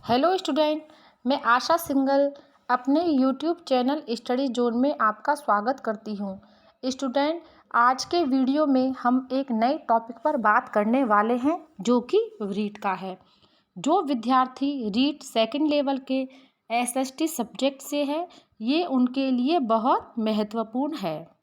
Hello student, मैं आशा single अपने YouTube channel study zone में आपका स्वागत करती हूँ। स्टूडेंट, आज के वीडियो में हम एक नए टॉपिक पर बात करने वाले हैं जो कि रीट का है। जो विद्यार्थी रीट सेकंड लेवल के एसएसटी सब्जेक्ट से है, ये उनके लिए बहुत महत्वपूर्ण है।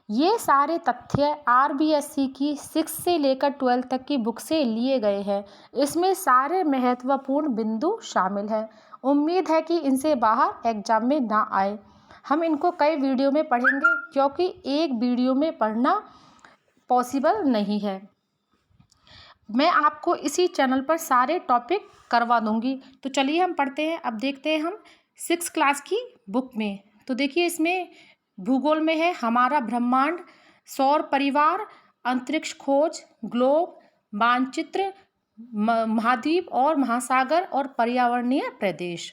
ये सारे तथ्य आरबीएससी की 6 से लेकर 12 तक की बुक से लिए गए हैं। इसमें सारे महत्वपूर्ण बिंदु शामिल हैं। उम्मीद है कि इनसे बाहर एग्जाम में ना आए। हम इनको कई वीडियो में पढ़ेंगे क्योंकि एक वीडियो में पढ़ना पॉसिबल नहीं है। मैं आपको इसी चैनल पर सारे टॉपिक करवा दूंगी। तो चलिए हम पढ़ते हैं। अब देखते हैं हम 6 क्लास की बुक में। तो देखिए, इसमें भूगोल में है हमारा ब्रह्मांड, सौर परिवार, अंतरिक्ष खोज, ग्लोब, मानचित्र, महाद्वीप और महासागर और पर्यावरणीय प्रदेश।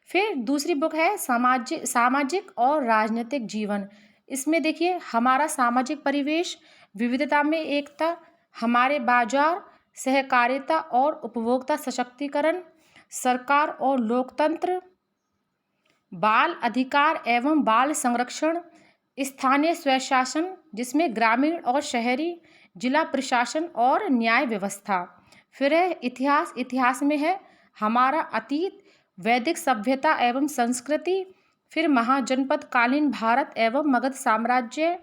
फिर दूसरी बुक है सामाजिक और राजनीतिक जीवन। इसमें देखिए हमारा सामाजिक परिवेश, विविधता में एकता, हमारे बाजार, सहकारिता और उपभोक्ता सशक्तिकरण, सरकार और लोकतंत्र, बाल अधिकार एवं बाल संरक्षण, स्थानीय स्वशासन जिसमें ग्रामीण और शहरी, जिला प्रशासन और न्याय व्यवस्था। फिर है इतिहास में है हमारा अतीत, वैदिक सभ्यता एवं संस्कृति, फिर महाजनपद कालीन भारत एवं मगध साम्राज्य,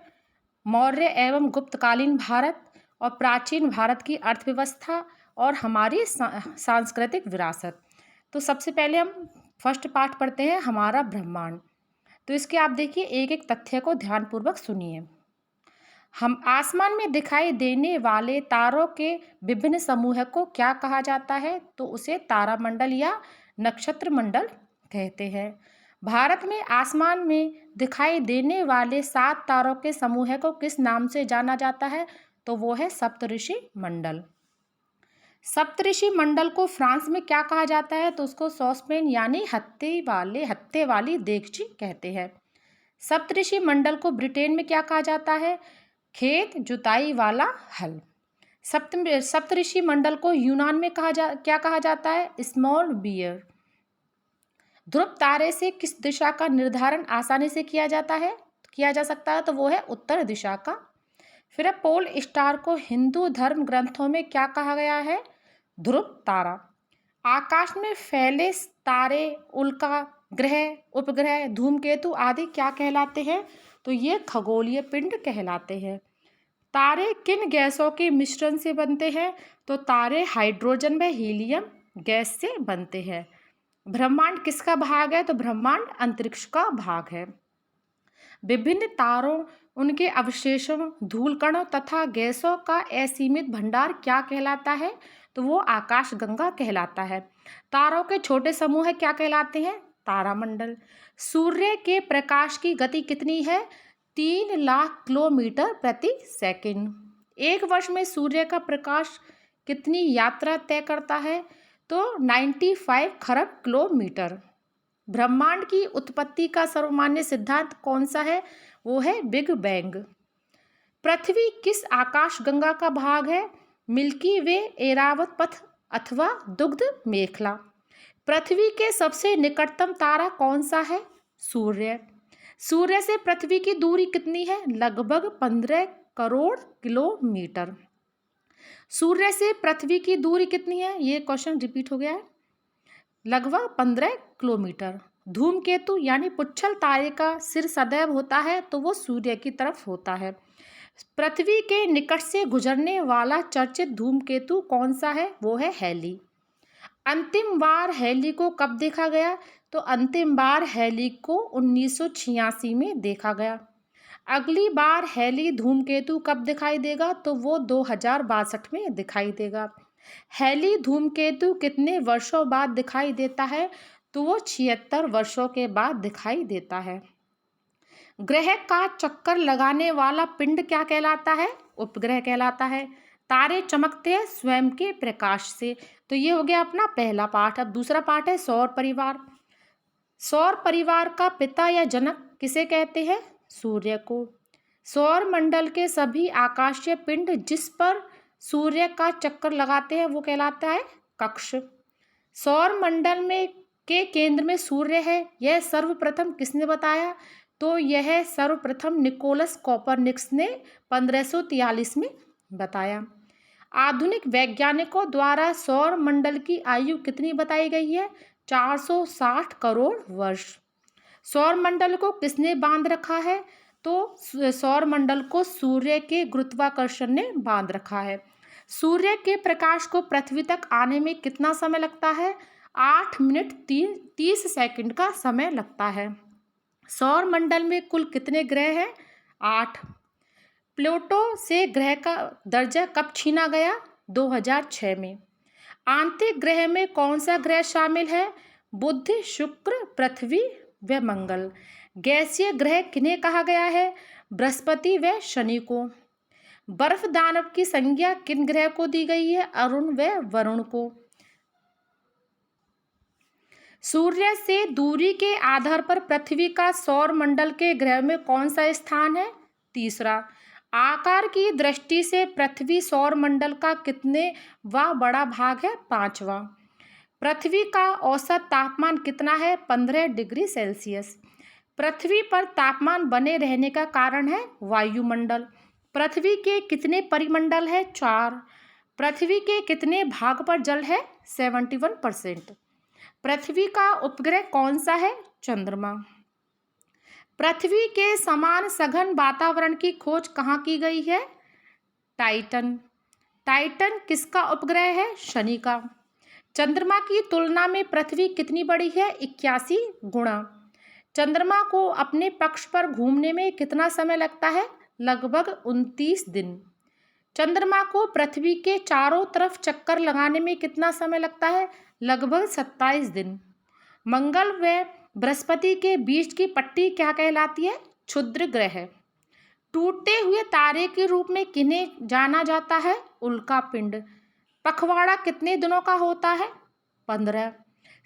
मौर्य एवं गुप्तकालीन भारत और प्राचीन भारत की अर्थव्यवस्था और हमारी सांस्कृतिक विरासत। तो सबसे पहले हम फर्स्ट पार्ट पढ़ते हैं, हमारा ब्रह्मांड। तो इसके आप देखिए एक एक तथ्य को ध्यानपूर्वक सुनिए। हम आसमान में दिखाई देने वाले तारों के विभिन्न समूह को क्या कहा जाता है? तो उसे तारामंडल या नक्षत्र मंडल कहते हैं। भारत में आसमान में दिखाई देने वाले 7 तारों के समूह को किस नाम से जाना जाता है? तो वो है सप्तऋषि मंडल। सप्तऋषि मंडल को फ्रांस में क्या कहा जाता है? तो उसको सॉसपेन यानी हत्ते वाली देगची कहते हैं। सप्तऋषि मंडल को ब्रिटेन में क्या कहा जाता है? खेत जुताई वाला हल। सप्तऋषि मंडल को यूनान में क्या कहा जाता है? Small beer. ध्रुव तारे से किस दिशा का निर्धारण आसानी से किया जा सकता है? तो वो है उत्तर दिशा का। फिर पोल स्टार को हिंदू धर्म ग्रंथों में क्या कहा गया है? ध्रुव तारा। आकाश में फैले तारे, उल्का, ग्रह, उपग्रह, धूमकेतु आदि क्या कहलाते हैं? तो ये खगोलीय पिंड कहलाते हैं। तारे किन गैसों के मिश्रण से बनते हैं? तो तारे हाइड्रोजन व हीलियम गैस से बनते हैं। ब्रह्मांड किसका भाग है? तो ब्रह्मांड अंतरिक्ष का भाग है। विभिन्न तारों, उनके अवशेषों, धूलकणों तथा गैसों का असीमित भंडार क्या कहलाता है? तो वो आकाशगंगा कहलाता है। तारों के छोटे समूह क्या कहलाते हैं? तारामंडल। सूर्य के प्रकाश की गति कितनी है? 3 लाख किलोमीटर प्रति सेकंड। एक वर्ष में सूर्य का प्रकाश कितनी यात्रा तय करता है? तो 95 खरब किलोमीटर। ब्रह्मांड की उत्पत्ति का सर्वमान्य सिद्धांत कौन सा है? वो है बिग बैंग। पृथ्वी किस आकाशगंगा का भाग है? मिल्की वे, एरावत पथ अथवा दुग्ध मेखला। पृथ्वी के सबसे निकटतम तारा कौन सा है? सूर्य। सूर्य से पृथ्वी की दूरी कितनी है? लगभग 15 करोड़ किलोमीटर। सूर्य से पृथ्वी की दूरी कितनी है? ये क्वेश्चन रिपीट हो गया है। लगभग 15 किलोमीटर। धूमकेतु यानी पुच्छल तारे का सिर सदैव होता है तो वो सूर्य की तरफ होता है। पृथ्वी के निकट से गुजरने वाला चर्चित धूमकेतु कौन सा है? वो है हैली। अंतिम बार हैली को कब देखा गया? तो अंतिम बार हैली को 1986 में देखा गया। अगली बार हैली धूमकेतु कब दिखाई देगा? तो वो 2062 में दिखाई देगा। हैली धूमकेतु कितने वर्षों बाद दिखाई देता है? तो वो 76 वर्षों के बाद दिखाई देता है। ग्रह का चक्कर लगाने वाला पिंड क्या कहलाता है? उपग्रह कहलाता है। तारे चमकते हैं स्वयं के प्रकाश से। तो ये हो गया अपना पहला पाठ। अब दूसरा पाठ है सौर परिवार। सौर परिवार का पिता या जनक किसे कहते हैं? सूर्य को। सौर मंडल के सभी आकाशीय पिंड जिस पर सूर्य का चक्कर लगाते हैं वो कहलाता है कक्ष। सौर मंडल में के केंद्र में सूर्य है, यह सर्वप्रथम किसने बताया? तो यह सर्वप्रथम निकोलस कोपरनिकस ने 1543 में बताया। आधुनिक वैज्ञानिकों द्वारा सौर मंडल की आयु कितनी बताई गई है? 460 करोड़ वर्ष। सौर मंडल को किसने बांध रखा है? तो सौर मंडल को सूर्य के गुरुत्वाकर्षण ने बांध रखा है। सूर्य के प्रकाश को पृथ्वी तक आने में कितना समय लगता है? 8 मिनट 30 सेकंड का समय लगता है। सौर मंडल में कुल कितने ग्रह हैं? 8। प्लूटो से ग्रह का दर्जा कब छीना गया? 2006 में। आंतरिक ग्रह में कौन सा ग्रह शामिल है? बुध, शुक्र, पृथ्वी व मंगल। गैसीय ग्रह किन्हें कहा गया है? बृहस्पति व शनि को। बर्फ दानव की संज्ञा किन ग्रह को दी गई है? अरुण व वरुण को। सूर्य से दूरी के आधार पर पृथ्वी का सौर मंडल के ग्रह में कौन सा स्थान है? तीसरा। आकार की दृष्टि से पृथ्वी सौर मंडल का कितनेवां बड़ा भाग है? 5वां। पृथ्वी का औसत तापमान कितना है? 15 डिग्री सेल्सियस। पृथ्वी पर तापमान बने रहने का कारण है वायुमंडल। पृथ्वी के कितने परिमंडल है? 4। पृथ्वी के कितने भाग पर जल है? 71%। पृथ्वी का उपग्रह कौन सा है? चंद्रमा। पृथ्वी के समान सघन वातावरण की खोज कहाँ की गई है? टाइटन। टाइटन किसका उपग्रह है? शनि का। चंद्रमा की तुलना में पृथ्वी कितनी बड़ी है? 81 गुणा। चंद्रमा को अपने पक्ष पर घूमने में कितना समय लगता है? लगभग 29 दिन। चंद्रमा को पृथ्वी के चारों तरफ चक्कर लगाने में कितना समय लगता है? लगभग 27 दिन। मंगल व बृहस्पति के बीच की पट्टी क्या कहलाती है? क्षुद्र ग्रह। टूटे हुए तारे के रूप में किन्हें जाना जाता है? उल्का पिंड। पखवाड़ा कितने दिनों का होता है? 15।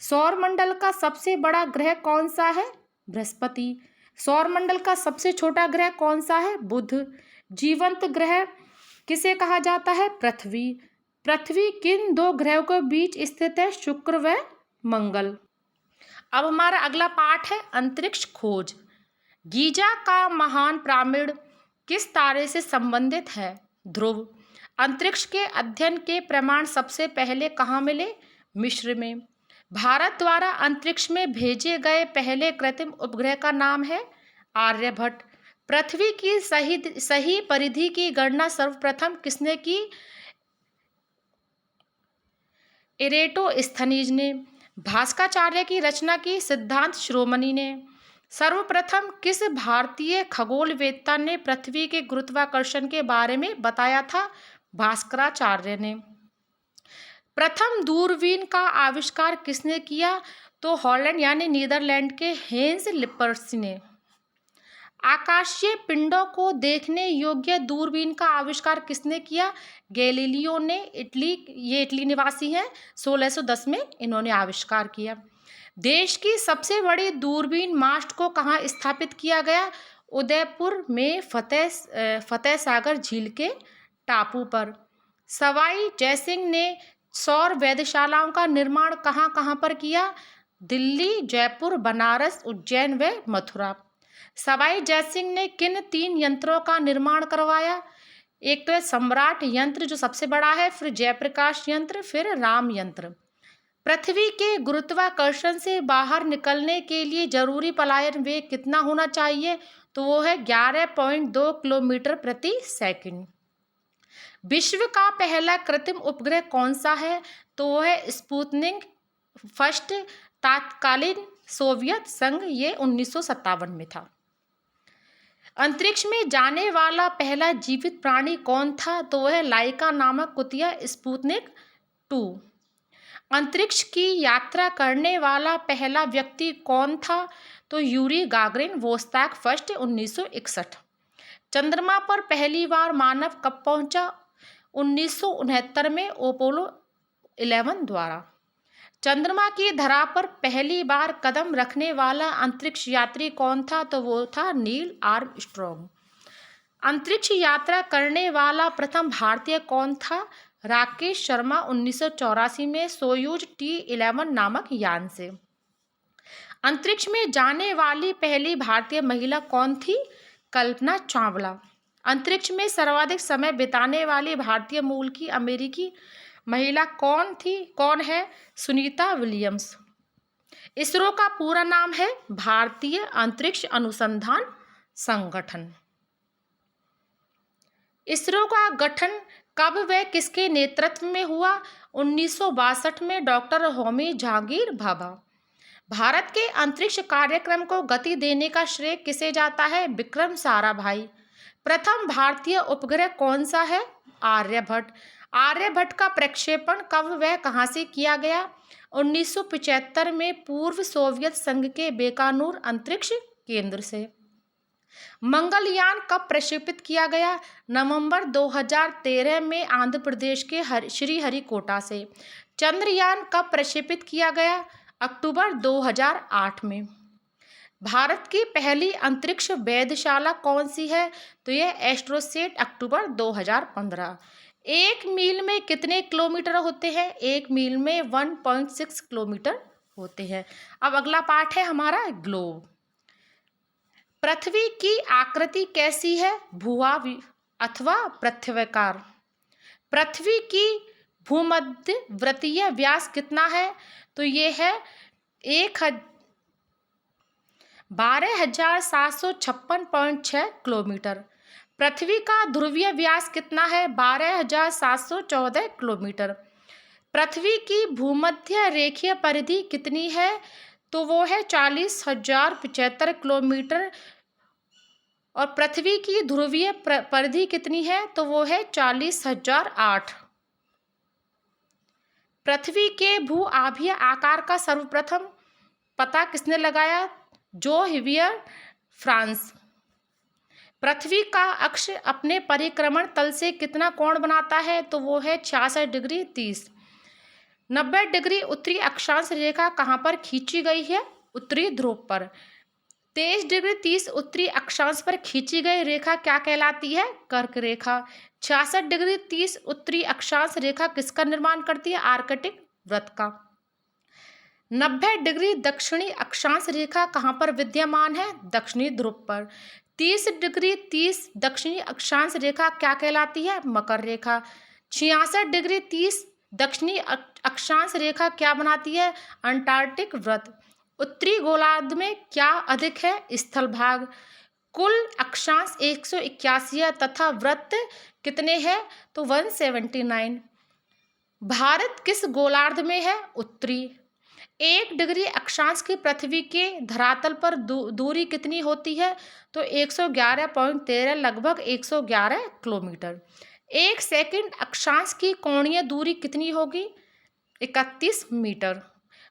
सौर मंडल का सबसे बड़ा ग्रह कौन सा है? बृहस्पति। सौर मंडल का सबसे छोटा ग्रह कौन सा है? बुध। जीवंत ग्रह किसे कहा जाता है? पृथ्वी। पृथ्वी किन दो ग्रहों के बीच स्थित है? शुक्र व मंगल। अब हमारा अगला पाठ है अंतरिक्ष खोज। गीजा का महान पिरामिड किस तारे से संबंधित है? ध्रुव। अंतरिक्ष के अध्ययन के प्रमाण सबसे पहले कहाँ मिले? मिस्र में। भारत द्वारा अंतरिक्ष में भेजे गए पहले कृत्रिम उपग्रह का नाम है आर्यभट्ट। पृथ्वी की सही परिधि की गणना सर्वप्रथम किसने की? एरेटोस्थनीज ने। भास्कराचार्य की रचना की सिद्धांत शिरोमणि ने। सर्वप्रथम किस भारतीय खगोलवेत्ता ने पृथ्वी के गुरुत्वाकर्षण के बारे में बताया था? भास्कराचार्य ने। प्रथम दूरबीन का आविष्कार किसने किया? तो हॉलैंड यानी नीदरलैंड के हेंस लिपर्स ने। आकाशीय पिंडों को देखने योग्य दूरबीन का आविष्कार किसने किया? गैलीलियो ने। ये इटली निवासी हैं। 1610 में इन्होंने आविष्कार किया। देश की सबसे बड़ी दूरबीन मास्ट को कहाँ स्थापित किया गया? उदयपुर में फतेह सागर झील के टापू पर। सवाई जयसिंह ने सौर वेधशालाओं का निर्माण कहाँ कहाँ पर किया? दिल्ली, जयपुर, बनारस, उज्जैन व मथुरा। सवाई जयसिंह ने किन 3 यंत्रों का निर्माण करवाया? एक तो है सम्राट यंत्र जो सबसे बड़ा है, फिर जयप्रकाश यंत्र, फिर राम यंत्र। पृथ्वी के गुरुत्वाकर्षण से बाहर निकलने के लिए जरूरी पलायन वेग कितना होना चाहिए? तो वो है 11.2 किलोमीटर प्रति सेकंड। विश्व का पहला कृत्रिम उपग्रह कौन सा है? तो वो है स्पुतनिक फर्स्ट। तत्कालीन सोवियत संघ, ये 1957 में था। अंतरिक्ष में जाने वाला पहला जीवित प्राणी कौन था? तो वह लाइका नामक कुतिया स्पुतनिक 2। अंतरिक्ष की यात्रा करने वाला पहला व्यक्ति कौन था? तो यूरी गागरिन वोस्ताक फर्स्ट 1961। चंद्रमा पर पहली बार मानव कब पहुंचा? 1969 में अपोलो 11 द्वारा। चंद्रमा की धरा पर पहली बार कदम रखने वाला अंतरिक्ष यात्री कौन था? तो वो था नील आर्मस्ट्रॉन्ग। अंतरिक्ष यात्रा करने वाला प्रथम भारतीय कौन था? राकेश शर्मा 1984 में सोयूज T11 नामक यान से। अंतरिक्ष में जाने वाली पहली भारतीय महिला कौन थी? कल्पना चावला। अंतरिक्ष में सर्वाधिक समय बिताने वाली भारतीय मूल की अमेरिकी महिला कौन है? सुनीता विलियम्स। इसरो का पूरा नाम है भारतीय अंतरिक्ष अनुसंधान संगठन। इसरो का गठन कब व किसके नेतृत्व में हुआ? 1962 में डॉक्टर होमी जहांगीर भाभा। भारत के अंतरिक्ष कार्यक्रम को गति देने का श्रेय किसे जाता है? विक्रम साराभाई। प्रथम भारतीय उपग्रह कौन सा है? आर्यभट्ट। आर्यभट्ट का प्रक्षेपण कब व कहाँ से किया गया? 1975 में पूर्व सोवियत संघ के बेकानूर अंतरिक्ष केंद्र से। मंगलयान कब प्रक्षेपित किया गया? नवंबर 2013 में आंध्र प्रदेश के श्रीहरिकोटा से। चंद्रयान कब प्रक्षेपित किया गया? अक्टूबर 2008 में। भारत की पहली अंतरिक्ष वेधशाला कौन सी है? तो यह एस्ट्रोसेट, अक्टूबर 2015। एक मील में कितने किलोमीटर होते हैं? एक मील में 1.6 किलोमीटर होते हैं। अब अगला पार्ट है हमारा ग्लोब। पृथ्वी की आकृति कैसी है? भुवा अथवा पृथ्वीकार। पृथ्वी की भूमध्य वृत्तीय व्यास कितना है? तो ये है 12,756.6 किलोमीटर। पृथ्वी का ध्रुवीय व्यास कितना है? 12,714 किलोमीटर। पृथ्वी की भूमध्य रेखीय परिधि कितनी है? तो वो है 40,075 किलोमीटर। और पृथ्वी की ध्रुवीय परिधि कितनी है? तो वो है 40,008। पृथ्वी के भू आभीय आकार का सर्वप्रथम पता किसने लगाया? जो हिवियर, फ्रांस। पृथ्वी का अक्ष अपने परिक्रमण तल से कितना कोण बनाता है? तो वो है 66 डिग्री 30। 90 डिग्री उत्तरी अक्षांश रेखा कहाँ पर खींची गई है? उत्तरी ध्रुव पर। 23 डिग्री 30 उत्तरी अक्षांश पर खींची गई रेखा क्या कहलाती है? कर्क रेखा। 66 डिग्री 30 उत्तरी अक्षांश रेखा किसका निर्माण करती है? आर्कटिक वृत्त का। 90 डिग्री दक्षिणी अक्षांश रेखा कहाँ पर विद्यमान है? दक्षिणी ध्रुव पर। 30 डिग्री 30 दक्षिणी अक्षांश रेखा क्या कहलाती है? मकर रेखा। 66 डिग्री 30 दक्षिणी अक्षांश रेखा क्या बनाती है? अंटार्कटिक वृत्त। उत्तरी गोलार्ध में क्या अधिक है? स्थल भाग। कुल अक्षांश 181 है तथा वृत्त कितने हैं? तो 179। भारत किस गोलार्ध में है? उत्तरी। 1 डिग्री अक्षांश की पृथ्वी के धरातल पर दूरी कितनी होती है? तो 111.13, लगभग 111 किलोमीटर। 1 सेकंड अक्षांश की कोणीय दूरी कितनी होगी? 31 मीटर।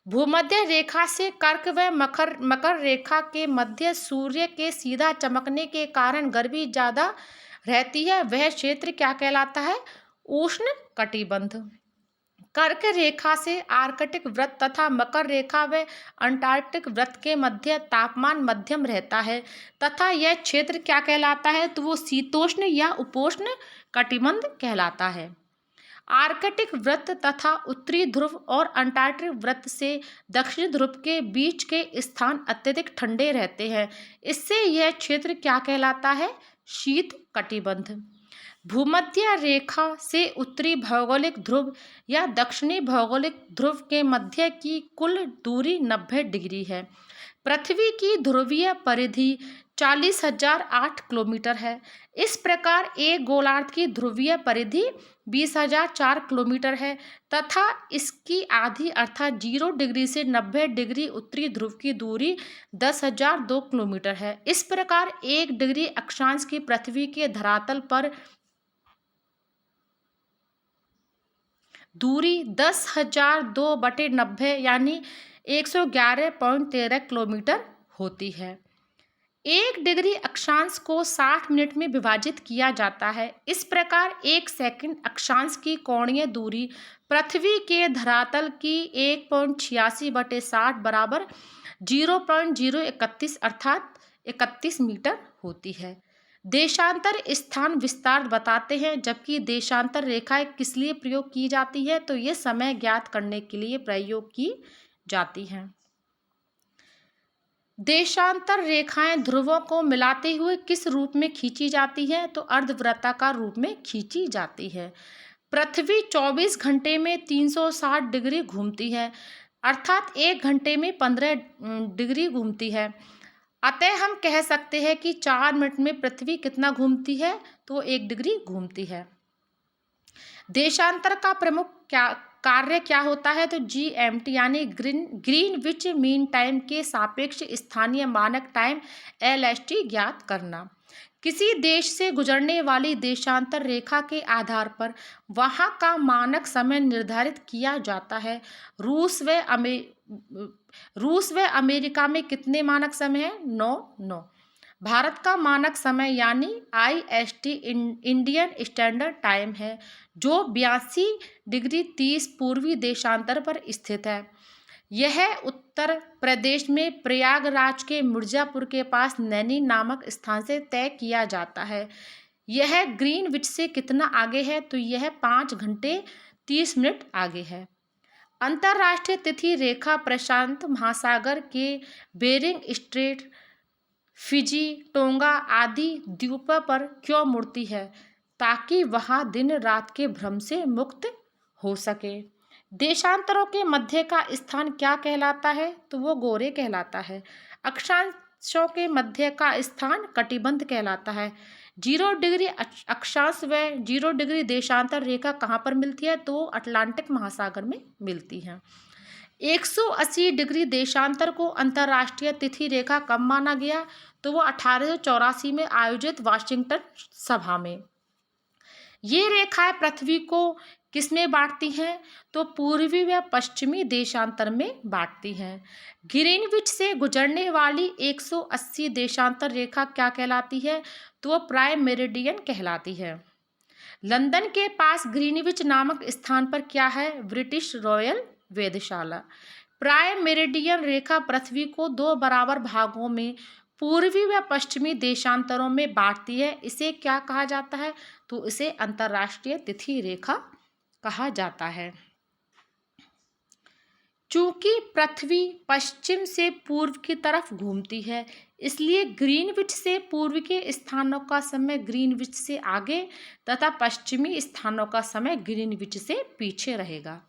भूमध्य रेखा से कर्क व मकर रेखा के मध्य सूर्य के सीधा चमकने के कारण गर्मी ज्यादा रहती है, वह क्षेत्र क्या कहलाता है? उष्ण कटिबंध। कर्क रेखा से आर्कटिक वृत्त तथा मकर रेखा व अंटार्कटिक वृत्त के मध्य तापमान मध्यम रहता है तथा यह क्षेत्र क्या कहलाता है? तो वो शीतोष्ण या उपोष्ण कटिबंध कहलाता है। आर्कटिक वृत्त तथा उत्तरी ध्रुव और अंटार्कटिक वृत्त से दक्षिणी ध्रुव के बीच के स्थान अत्यधिक ठंडे रहते हैं, इससे यह क्षेत्र क्या कहलाता है? शीत कटिबंध। भूमध्य रेखा से उत्तरी भौगोलिक ध्रुव या दक्षिणी भौगोलिक ध्रुव के मध्य की कुल दूरी 90 डिग्री है। पृथ्वी की ध्रुवीय परिधि 40,008 किलोमीटर है। इस प्रकार एक गोलार्ध की ध्रुवीय परिधि 20,004 किलोमीटर है तथा इसकी आधी अर्थात 0 डिग्री से 90 डिग्री उत्तरी ध्रुव की दूरी 10,002 किलोमीटर है। इस प्रकार 1 डिग्री अक्षांश की पृथ्वी के धरातल पर दूरी 10,002/90 यानी 111.13 किलोमीटर होती है। 1 डिग्री अक्षांश को 60 मिनट में विभाजित किया जाता है। इस प्रकार 1 सेकंड अक्षांश की कोणीय दूरी पृथ्वी के धरातल की 1.86/60 बराबर 0.031 अर्थात 31 मीटर होती है। देशांतर स्थान विस्तार बताते हैं, जबकि देशांतर रेखाएं किस लिए प्रयोग की जाती है, तो ये समय ज्ञात करने के लिए प्रयोग की जाती हैं। देशांतर रेखाएं ध्रुवों को मिलाते हुए किस रूप में खींची जाती है, तो अर्धवृत्ताकार रूप में खींची जाती है। पृथ्वी 24 घंटे में 360 डिग्री घूमती है, अर्थात 1 घंटे में 15 डिग्री घूमती है। अतः हम कह सकते हैं कि 4 मिनट में पृथ्वी कितना घूमती है, तो 1 डिग्री घूमती है। देशांतर का प्रमुख कार्य क्या होता है, तो GMT यानी ग्रीनविच मीन टाइम के सापेक्ष स्थानीय मानक टाइम LST ज्ञात करना। किसी देश से गुजरने वाली देशांतर रेखा के आधार पर वहां का मानक समय निर्धारित किया जाता है। रूस व अमेरिका में कितने मानक समय है? 9। भारत का मानक समय यानी IST इंडियन स्टैंडर्ड टाइम है, जो 82 डिग्री 30 पूर्वी देशांतर पर स्थित है। यह उत्तर प्रदेश में प्रयागराज के मिर्जापुर के पास नैनी नामक स्थान से तय किया जाता है। यह ग्रीनविच से कितना आगे है, तो यह 5 घंटे 30 मिनट आगे है। अंतर्राष्ट्रीय तिथि रेखा प्रशांत महासागर के बेरिंग स्ट्रेट, फिजी, टोंगा आदि द्वीपों पर क्यों मुड़ती है, ताकि वहां दिन रात के भ्रम से मुक्त हो सके। देशांतरों के मध्य का स्थान क्या कहलाता है, तो वो गोरे कहलाता है। अक्षांशों के मध्य का स्थान कटिबंध कहलाता है। 0 डिग्री अक्षांश व 0 डिग्री देशांतर रेखा कहाँ पर मिलती है, तो अटलांटिक महासागर में मिलती है। 180 डिग्री देशांतर को अंतर्राष्ट्रीय तिथि रेखा कब माना गया, तो वो 1884 में आयोजित वाशिंगटन सभा में। ये रेखाएं पृथ्वी को किसमें बांटती हैं, तो पूर्वी व पश्चिमी देशांतर में बांटती हैं। ग्रीनविच से गुजरने वाली 180 देशांतर रेखा क्या कहलाती है, तो वो प्राइम मेरिडियन कहलाती है। लंदन के पास ग्रीनविच नामक स्थान पर क्या है, ब्रिटिश रॉयल वेधशाला। प्राइम मेरिडियन रेखा पृथ्वी को 2 बराबर भागों में पूर्वी व पश्चिमी देशांतरों में बांटती है। इसे क्या कहा जाता है, तो इसे अंतर्राष्ट्रीय तिथि रेखा कहा जाता है। चूंकि पृथ्वी पश्चिम से पूर्व की तरफ घूमती है, इसलिए ग्रीनविच से पूर्व के स्थानों का समय ग्रीनविच से आगे तथा पश्चिमी स्थानों का समय ग्रीनविच से पीछे रहेगा।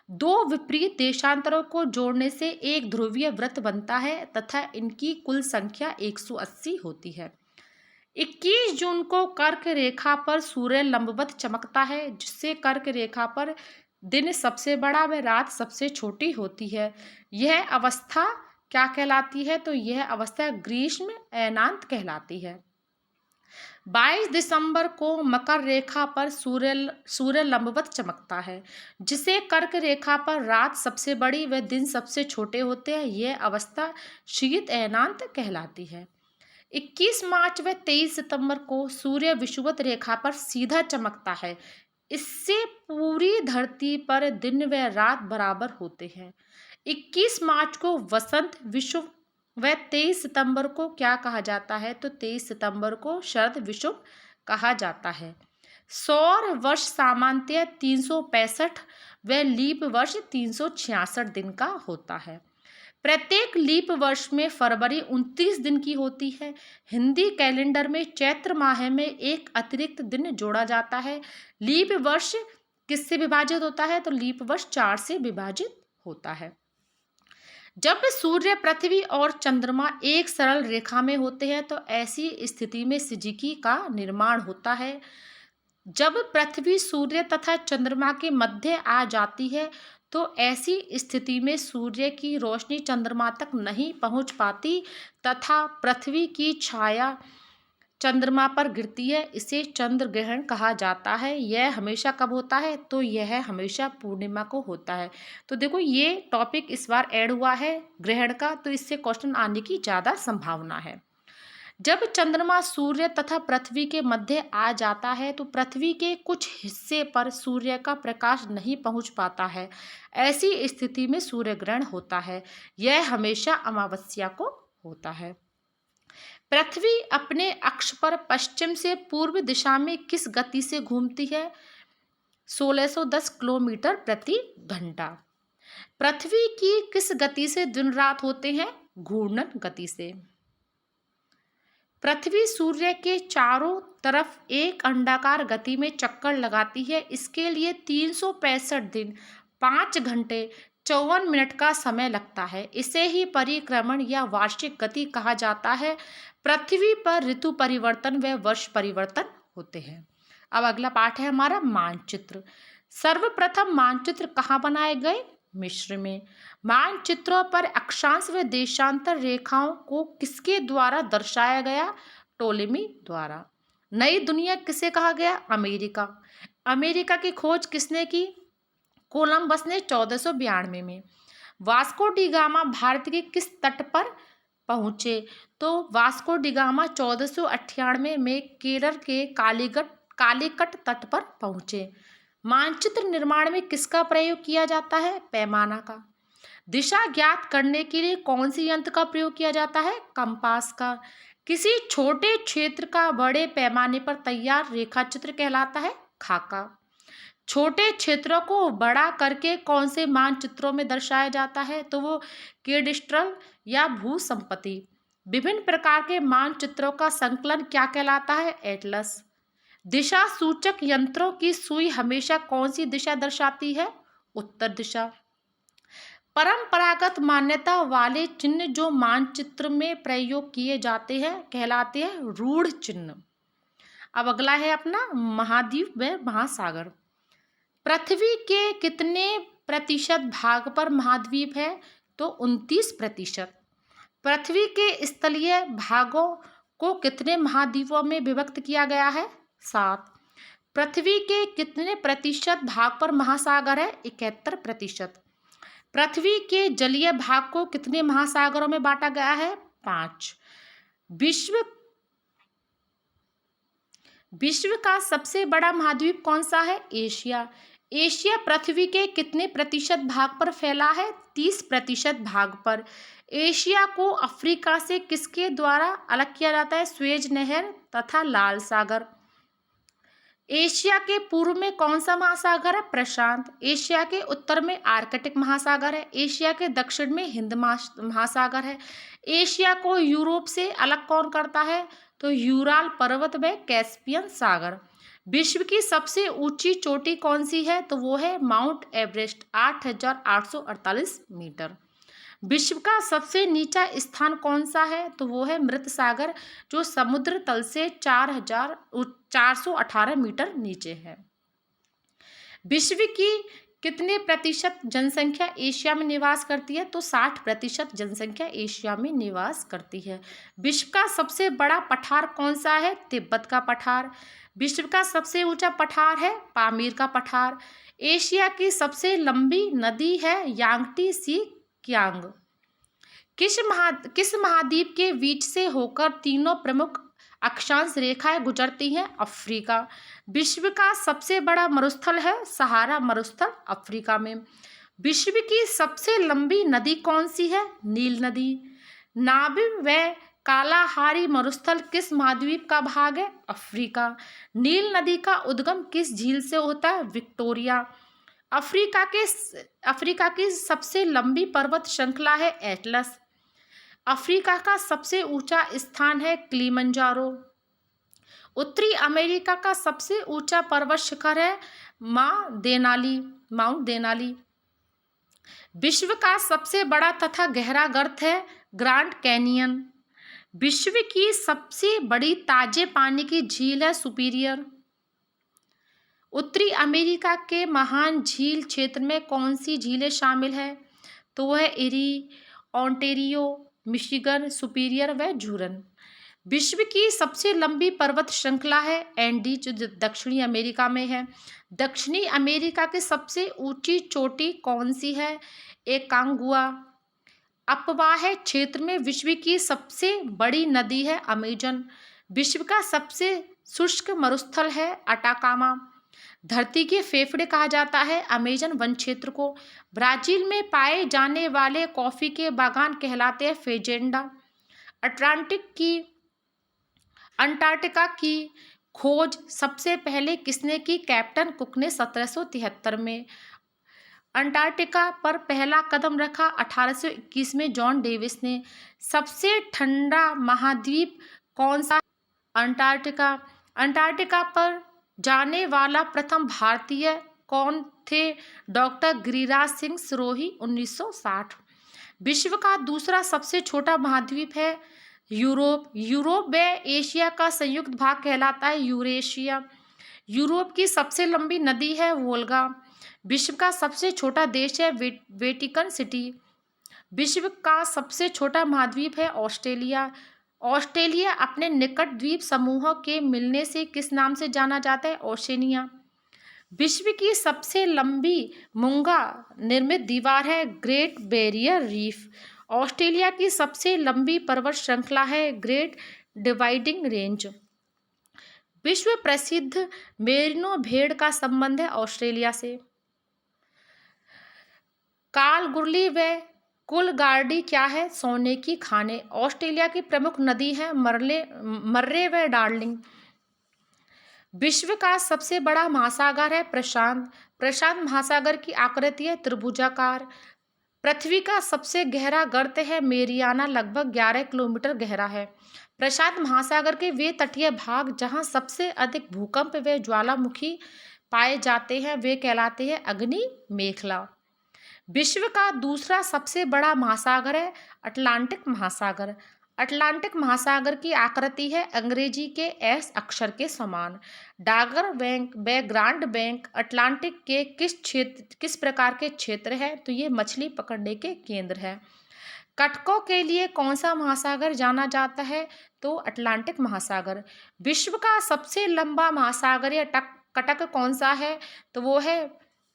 2 विपरीत देशांतरों को जोड़ने से एक ध्रुवीय वृत्त बनता है तथा इनकी कुल संख्या 180 होती है। 21 जून को कर्क रेखा पर सूर्य लंबवत चमकता है, जिससे कर्क रेखा पर दिन सबसे बड़ा व रात सबसे छोटी होती है। यह अवस्था क्या कहलाती है, तो यह अवस्था ग्रीष्म अयनांत कहलाती है। 22 दिसंबर को मकर रेखा पर सूर्य लंबवत चमकता है, जिसे कर्क रेखा पर रात सबसे बड़ी व दिन सबसे छोटे होते हैं। यह अवस्था शीत अयनांत कहलाती है। 21 मार्च व 23 सितंबर को सूर्य विषुवत रेखा पर सीधा चमकता है। इससे पूरी धरती पर दिन व रात बराबर होते हैं। 21 मार्च को वसंत विषुव व 23 सितंबर को क्या कहा जाता है, तो 23 सितंबर को शरद विषुव कहा जाता है। सौर वर्ष सामान्यतः 365 व लीप वर्ष 366 दिन का होता है। प्रत्येक लीप वर्ष में फरवरी 29 दिन की होती है। हिंदी कैलेंडर में चैत्र माह में एक अतिरिक्त दिन जोड़ा जाता है। लीप वर्ष किससे विभाजित होता है, तो लीप वर्ष 4 से विभाजित होता है। जब सूर्य, पृथ्वी और चंद्रमा एक सरल रेखा में होते हैं, तो ऐसी स्थिति में सिजिकी का निर्माण होता है। जब पृथ्वी सूर्य तथा चंद्रमा के मध्य आ जाती है, तो ऐसी स्थिति में सूर्य की रोशनी चंद्रमा तक नहीं पहुंच पाती तथा पृथ्वी की छाया चंद्रमा पर गिरती है। इसे चंद्र ग्रहण कहा जाता है। यह हमेशा कब होता है, तो यह हमेशा पूर्णिमा को होता है। तो देखो ये टॉपिक इस बार ऐड हुआ है ग्रहण का, तो इससे क्वेश्चन आने की ज़्यादा संभावना है। जब चंद्रमा सूर्य तथा पृथ्वी के मध्य आ जाता है, तो पृथ्वी के कुछ हिस्से पर सूर्य का प्रकाश नहीं पहुंच पाता है। ऐसी स्थिति में सूर्य ग्रहण होता है। यह हमेशा अमावस्या को होता है। पृथ्वी अपने अक्ष पर पश्चिम से पूर्व दिशा में किस गति से घूमती है? 1610 किलोमीटर प्रति घंटा। पृथ्वी की किस गति से दिन रात होते हैं? घूर्णन गति से। पृथ्वी सूर्य के चारों तरफ एक अंडाकार गति में चक्कर लगाती है। इसके लिए 365 दिन 5 घंटे 54 मिनट का समय लगता है। इसे ही परिक्रमण या वार्षिक गति कहा जाता है। पृथ्वी पर ऋतु परिवर्तन व वर्ष परिवर्तन होते हैं। अब अगला पाठ है हमारा मानचित्र। सर्वप्रथम मानचित्र कहाँ बनाए गए? मिस्र में। मानचित्रों पर अक्षांश व देशांतर रेखाओं को किसके द्वारा दर्शाया गया? टोलेमी द्वारा। नई दुनिया किसे कहा गया? अमेरिका। अमेरिका की खोज किसने की? कोलंबस ने 1492 में। वास्को डी गामा भारत के किस तट पर पहुंचे? तो वास्को डी गामा 1498 में केरल के कालीकट तट पर पहुंचे। मानचित्र निर्माण में किसका प्रयोग किया जाता है? पैमाना का। दिशा ज्ञात करने के लिए कौन सी यंत्र का प्रयोग किया जाता है? कंपास का। किसी छोटे क्षेत्र का बड़े पैमाने पर तैयार रेखाचित्र कहलाता है? खाका। छोटे क्षेत्रों को बड़ा करके कौन से मानचित्रों में दर्शाया जाता है? तो वो कैडस्ट्रल या भू संपत्ति। विभिन्न प्रकार के मानचित्रों का संकलन क्या कहलाता है? एटलस। दिशा सूचक यंत्रों की सुई हमेशा कौन सी दिशा दर्शाती है? उत्तर दिशा। परंपरागत मान्यता वाले चिन्ह जो मानचित्र में प्रयोग किए जाते हैं कहलाते हैं रूढ़ चिन्ह। अब अगला है अपना महाद्वीप व महासागर। पृथ्वी के कितने प्रतिशत भाग पर महाद्वीप है? तो 29%। पृथ्वी के स्थलीय भागों को कितने महाद्वीपों में विभक्त किया गया है? 7। पृथ्वी के कितने प्रतिशत भाग पर महासागर है? 71%। पृथ्वी के जलीय भाग को कितने महासागरों में बांटा गया है? 5। विश्व का सबसे बड़ा महाद्वीप कौन सा है? एशिया। एशिया पृथ्वी के कितने प्रतिशत भाग पर फैला है? 30% भाग पर। एशिया को अफ्रीका से किसके द्वारा अलग किया जाता है? स्वेज नहर तथा लाल सागर। एशिया के पूर्व में कौन सा महासागर है? प्रशांत। एशिया के उत्तर में आर्कटिक महासागर है। एशिया के दक्षिण में हिंद महासागर है। एशिया को यूरोप से अलग कौन करता है? तो यूराल पर्वत व कैस्पियन सागर। विश्व की सबसे ऊंची चोटी कौन सी है? तो वो है माउंट एवरेस्ट 8,848 मीटर। विश्व का सबसे नीचा स्थान कौन सा है? तो वो है मृत सागर जो समुद्र तल से 418 मीटर नीचे है। विश्व की कितने प्रतिशत जनसंख्या एशिया में निवास करती है? तो 60% जनसंख्या एशिया में निवास करती है। विश्व का सबसे बड़ा पठार कौन सा है? तिब्बत का पठार। विश्व का सबसे ऊंचा पठार है पामीर का पठार। एशिया की सबसे लंबी नदी है यांगटी सी कियांग। किस महाद्वीप के बीच से होकर तीनों प्रमुख अक्षांश रेखाएं गुजरती हैं? अफ्रीका। विश्व का सबसे बड़ा मरुस्थल है सहारा मरुस्थल अफ्रीका में। विश्व की सबसे लंबी नदी कौन सी है? नील नदी। नामिब व कालाहारी मरुस्थल किस महाद्वीप का भाग है? अफ्रीका। नील नदी का उद्गम किस झील से होता है? विक्टोरिया। अफ्रीका की सबसे लंबी पर्वत श्रृंखला है एटलस। अफ्रीका का सबसे ऊंचा स्थान है किलिमंजारो। उत्तरी अमेरिका का सबसे ऊंचा पर्वत शिखर है माउंट देनाली। विश्व का सबसे बड़ा तथा गहरा गर्त है ग्रैंड कैनियन। विश्व की सबसे बड़ी ताजे पानी की झील है सुपीरियर। उत्तरी अमेरिका के महान झील क्षेत्र में कौन सी झीलें शामिल है? तो वह इरी, ओंटेरियो, मिशिगन, सुपीरियर व जूरन। विश्व की सबसे लंबी पर्वत श्रृंखला है एंडीज जो दक्षिणी अमेरिका में है। दक्षिणी अमेरिका की सबसे ऊंची चोटी कौन सी है? एकांगुआ। अपवाह क्षेत्र में विश्व की सबसे बड़ी नदी है अमेजन। विश्व का सबसे शुष्क मरुस्थल है अटाकामा। धरती के फेफड़े कहा जाता है अमेजन वन क्षेत्र को। ब्राजील में पाए जाने वाले कॉफी के बागान कहलाते हैं फेजेंडा। अंटार्कटिका की खोज सबसे पहले किसने की? कैप्टन कुक ने 1773 में। अंटार्कटिका पर पहला कदम रखा 1821 में जॉन डेविस ने। सबसे ठंडा महाद्वीप कौन सा? अंटार्कटिका। अंटार्कटिका पर जाने वाला प्रथम भारतीय कौन थे? डॉक्टर गिरिराज सिंह सिरोही, 1960। विश्व का दूसरा सबसे छोटा महाद्वीप है यूरोप। यूरोप व एशिया का संयुक्त भाग कहलाता है यूरेशिया। यूरोप की सबसे लंबी नदी है वोल्गा। विश्व का सबसे छोटा देश है वेटिकन सिटी। विश्व का सबसे छोटा महाद्वीप है ऑस्ट्रेलिया। ऑस्ट्रेलिया अपने निकट द्वीप समूहों के मिलने से किस नाम से जाना जाता है? ओशनिया। विश्व की सबसे लंबी मूंगा निर्मित दीवार है ग्रेट बैरियर रीफ। ऑस्ट्रेलिया की सबसे लंबी पर्वत श्रृंखला है ग्रेट डिवाइडिंग रेंज। विश्व प्रसिद्ध मेरिनो भेड़ का संबंध है ऑस्ट्रेलिया से। कालगुरली व कुलगार्डी क्या है? सोने की खानें। ऑस्ट्रेलिया की प्रमुख नदी है मर्रे व डार्लिंग। विश्व का सबसे बड़ा महासागर है प्रशांत। प्रशांत महासागर की आकृति है त्रिभुजाकार। पृथ्वी का सबसे गहरा गर्त है मेरियाना, लगभग 11 किलोमीटर गहरा है। प्रशांत महासागर के वे तटीय भाग जहां सबसे अधिक भूकंप व ज्वालामुखी पाए जाते हैं वे कहलाते हैं अग्नि मेखला। विश्व का दूसरा सबसे बड़ा महासागर है अटलांटिक महासागर। अटलांटिक महासागर की आकृति है अंग्रेजी के एस अक्षर के समान। डागर बैंक व ग्रांड बैंक अटलांटिक के किस प्रकार के क्षेत्र है? तो ये मछली पकड़ने के केंद्र है। कटकों के लिए कौन सा महासागर जाना जाता है? तो अटलांटिक महासागर। विश्व का सबसे लंबा महासागरीय कटक कौन सा है? तो वो है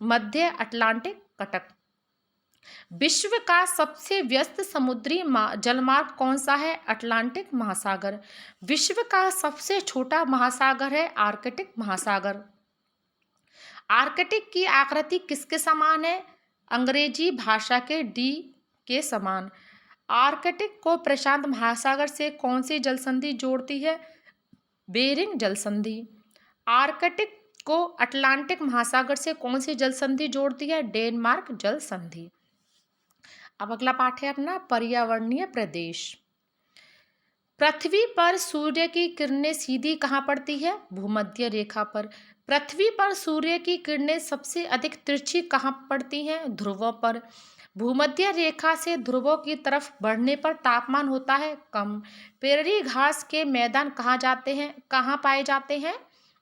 मध्य अटलांटिक कटक। विश्व का सबसे व्यस्त समुद्री जलमार्ग कौन सा है? अटलांटिक महासागर। विश्व का सबसे छोटा महासागर है आर्कटिक महासागर। आर्कटिक की आकृति किसके समान है? अंग्रेजी भाषा के डी के समान। आर्कटिक को प्रशांत महासागर से कौन सी जलसंधि जोड़ती है? बेरिंग जलसंधि। आर्कटिक को अटलांटिक महासागर से कौन सी जलसंधि जोड़ती है? डेनमार्क जलसंधि। अब अगला पाठ है अपना पर्यावरणीय प्रदेश। पृथ्वी पर सूर्य की किरणें सीधी कहाँ पड़ती है? भूमध्य रेखा पर। पृथ्वी पर सूर्य की किरणें सबसे अधिक तिरछी कहाँ पड़ती हैं? ध्रुवों पर। भूमध्य रेखा से ध्रुवों की तरफ बढ़ने पर तापमान होता है कम। प्रेरी घास के मैदान कहाँ पाए जाते हैं?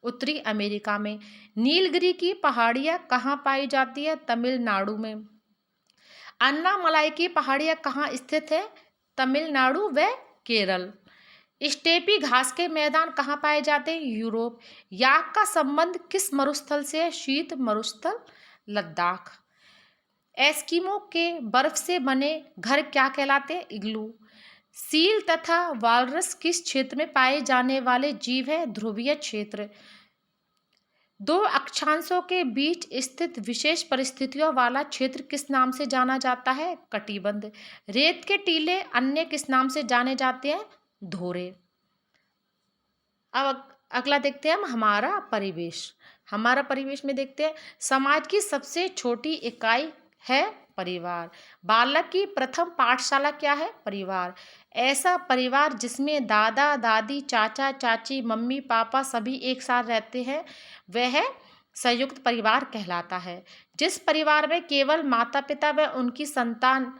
उत्तरी अमेरिका में। नीलगिरी की पहाड़ियाँ कहाँ पाई जाती है? तमिलनाडु में। अन्नामलाई की पहाड़ियाँ कहाँ स्थित है? तमिलनाडु व केरल। स्टेपी घास के मैदान कहाँ पाए जाते हैं? यूरोप। याक का संबंध किस मरुस्थल से है? शीत मरुस्थल लद्दाख। एस्किमो के बर्फ से बने घर क्या कहलाते हैं? इग्लू। सील तथा वालरस किस क्षेत्र में पाए जाने वाले जीव है? ध्रुवीय क्षेत्र। दो अक्षांशों के बीच स्थित विशेष परिस्थितियों वाला क्षेत्र किस नाम से जाना जाता है? कटिबंध। रेत के टीले अन्य किस नाम से जाने जाते हैं? धोरे। अब अगला देखते हैं हम हमारा परिवेश। हमारा परिवेश में देखते हैं समाज की सबसे छोटी इकाई है परिवार। बालक की प्रथम पाठशाला क्या है? परिवार। ऐसा परिवार जिसमें दादा दादी चाचा चाची मम्मी पापा सभी एक साथ रहते हैं वह संयुक्त परिवार कहलाता है। जिस परिवार में केवल माता पिता व उनकी संतान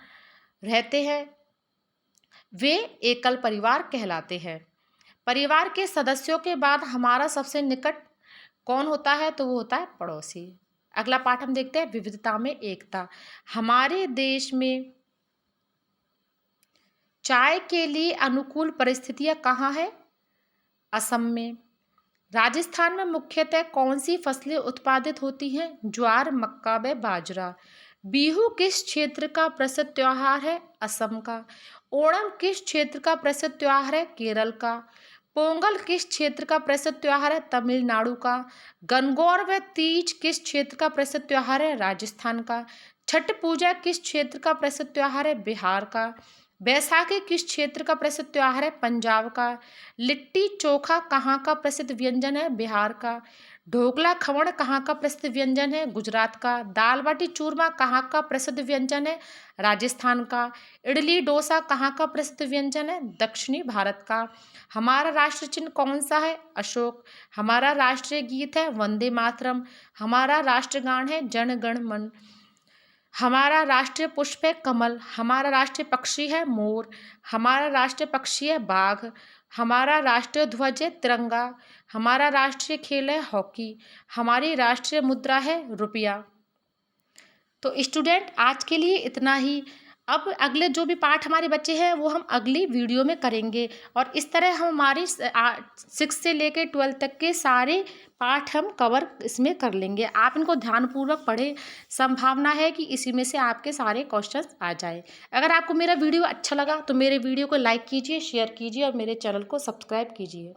रहते हैं वे एकल परिवार कहलाते हैं। परिवार के सदस्यों के बाद हमारा सबसे निकट कौन होता है? तो वो होता है पड़ोसी। अगला पाठ हम देखते हैं विविधता में एकता। हमारे देश में चाय के लिए अनुकूल परिस्थितियां कहाँ है? असम में। राजस्थान में मुख्यतः कौन सी फसलें उत्पादित होती हैं? ज्वार मक्का व बाजरा। बिहू किस क्षेत्र का प्रसिद्ध त्योहार है? असम का। ओणम किस क्षेत्र का प्रसिद्ध त्योहार है? केरल का। पोंगल किस क्षेत्र का प्रसिद्ध त्योहार है? तमिलनाडु का। गणगौर व तीज किस क्षेत्र का प्रसिद्ध त्योहार है? राजस्थान का। छठ पूजा किस क्षेत्र का प्रसिद्ध त्योहार है? बिहार का। बैसाखी किस क्षेत्र का प्रसिद्ध त्योहार है? पंजाब का। लिट्टी चोखा कहाँ का प्रसिद्ध व्यंजन है? बिहार का। ढोकला खमण कहाँ का प्रसिद्ध व्यंजन है? गुजरात का। दाल बाटी चूरमा कहाँ का प्रसिद्ध व्यंजन है? राजस्थान का। इडली डोसा कहाँ का प्रसिद्ध व्यंजन है? दक्षिणी भारत का। हमारा राष्ट्र चिन्ह कौन सा है? अशोक। हमारा राष्ट्रीय गीत है वंदे मातरम। हमारा राष्ट्रगान है जन गण मन। हमारा राष्ट्रीय पुष्प है कमल। हमारा राष्ट्रीय पक्षी है मोर। हमारा राष्ट्रीय पक्षी है बाघ। हमारा राष्ट्रीय ध्वज है तिरंगा। हमारा राष्ट्रीय खेल है हॉकी। हमारी राष्ट्रीय मुद्रा है रुपया। तो स्टूडेंट आज के लिए इतना ही। अब अगले जो भी पाठ हमारे बच्चे हैं वो हम अगली वीडियो में करेंगे, और इस तरह हम हमारी 6 से लेकर 12 तक के सारे पाठ हम कवर इसमें कर लेंगे। आप इनको ध्यानपूर्वक पढ़ें, संभावना है कि इसी में से आपके सारे क्वेश्चंस आ जाए। अगर आपको मेरा वीडियो अच्छा लगा तो मेरे वीडियो को लाइक कीजिए, शेयर कीजिए और मेरे चैनल को सब्सक्राइब कीजिए।